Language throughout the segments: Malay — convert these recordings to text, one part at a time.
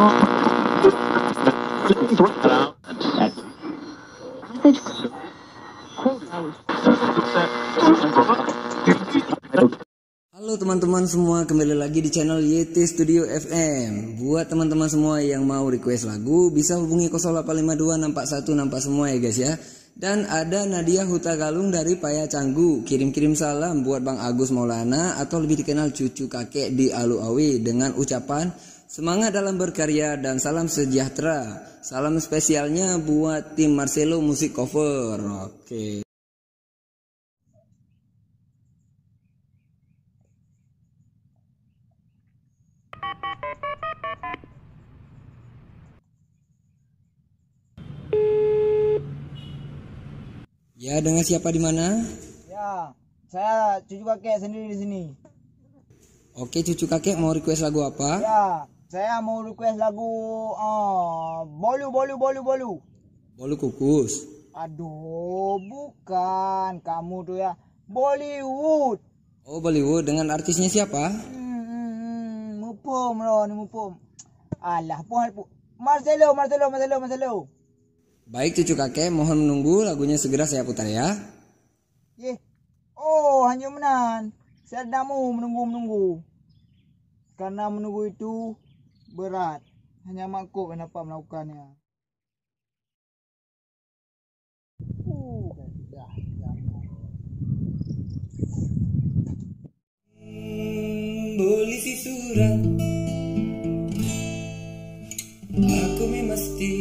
Halo teman-teman semua, kembali lagi di channel YT Studio FM. Buat teman-teman semua yang mau request lagu, bisa hubungi 0852 641 nampak semua ya guys ya. Dan ada Nadia Huta Galung dari Paya Canggu, kirim-kirim salam buat Bang Agus Maulana atau lebih dikenal cucu kakek di Alu Awi dengan ucapan semangat dalam berkarya dan salam sejahtera. Salam spesialnya buat tim Marcelo Musik Cover. Oke. Ya, dengan siapa di mana? Ya, saya cucu kakek sendiri di sini. Oke, cucu kakek mau request lagu apa? Ya, saya mau request lagu Bolu. Bolu kukus. Aduh, bukan. Kamu tuh ya Bollywood. Oh, Bollywood, dengan artisnya siapa? Mupum loh, mupum. Alah, Marcelo. Baik cucu kakek, mohon menunggu, lagunya segera saya putar ya. Hanya menan. Saya tidak mau menunggu. Karena menunggu itu berat. Hanya makhluk yang dapat melakukannya. Boleh si surang, aku mesti.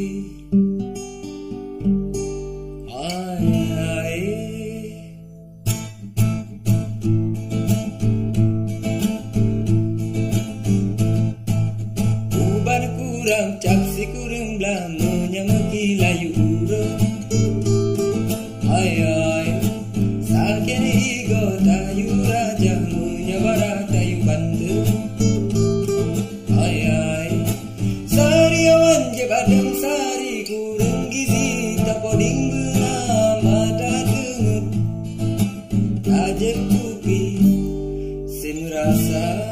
Caksi kurang belamunya mekilayu urut. Ay sakit ego tayu raja munya barat tayu bantu. Ay sariawan je badam sari kurang gizi tapoding beuna mata dengut. Aje kupi semrasa.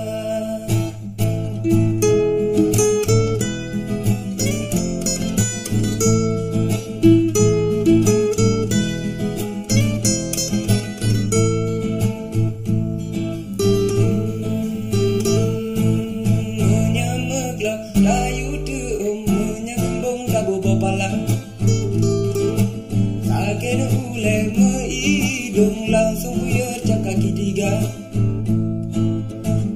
Langsung buyar jak kaki tiga.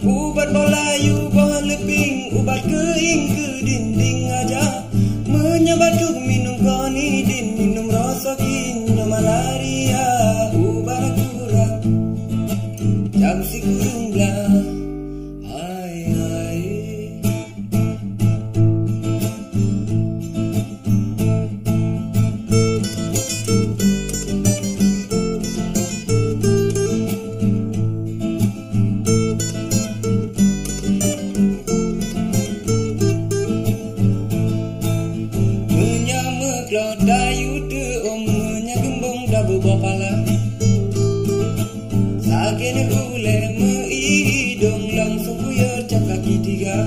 Ubat bolayu bahan leping, ubat keing ke dinding aja. Menyabatuk minum konidin, minum rosokin, malaria. Ubat kurang, jam si kurung belah. Dayu de omnya gembong dabu bopala. Sakene ule meidong langsung buyar jak kaki tiga.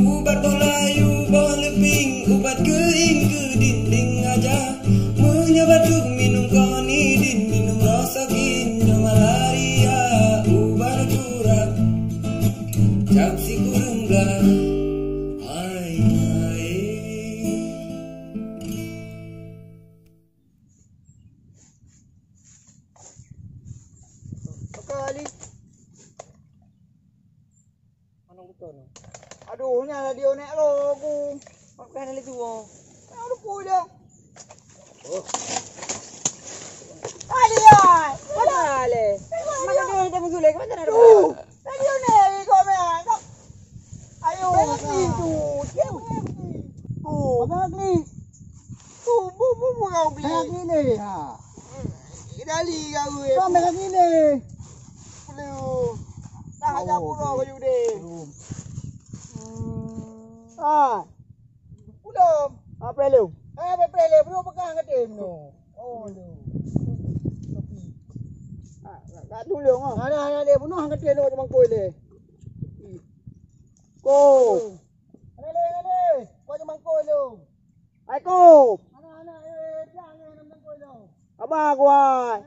Ubat bolayu bahan leping, ubat keing ke dinding aja. Menyabatuk minum konidin, minum rosokin, malaria. Ubat kurang, jak si kurung belah. Aduh, nyala dia nek lo aku. Pakai nali tuo. Aduh, pulang. Aliai, padale. Mana dia dah muzule, kemana ada? Dia nek kau meh. Ayo, itu. Apa ni? Tu, bu kau beli. Lagi ni, ha. Dali kau. Kau lagi ni. Belum. Dah aja pura baju deh. Belum. Prelu. Prelu belum pegang ke tim no. Oh, tu. Tak dulu ngah. Ada dia bunuh hang ke tim no bangkoi le. Ko Ko. Ale. Ko naman ko lo. Ay ko. Ana, jangan naman ko lo. Aba, kuan.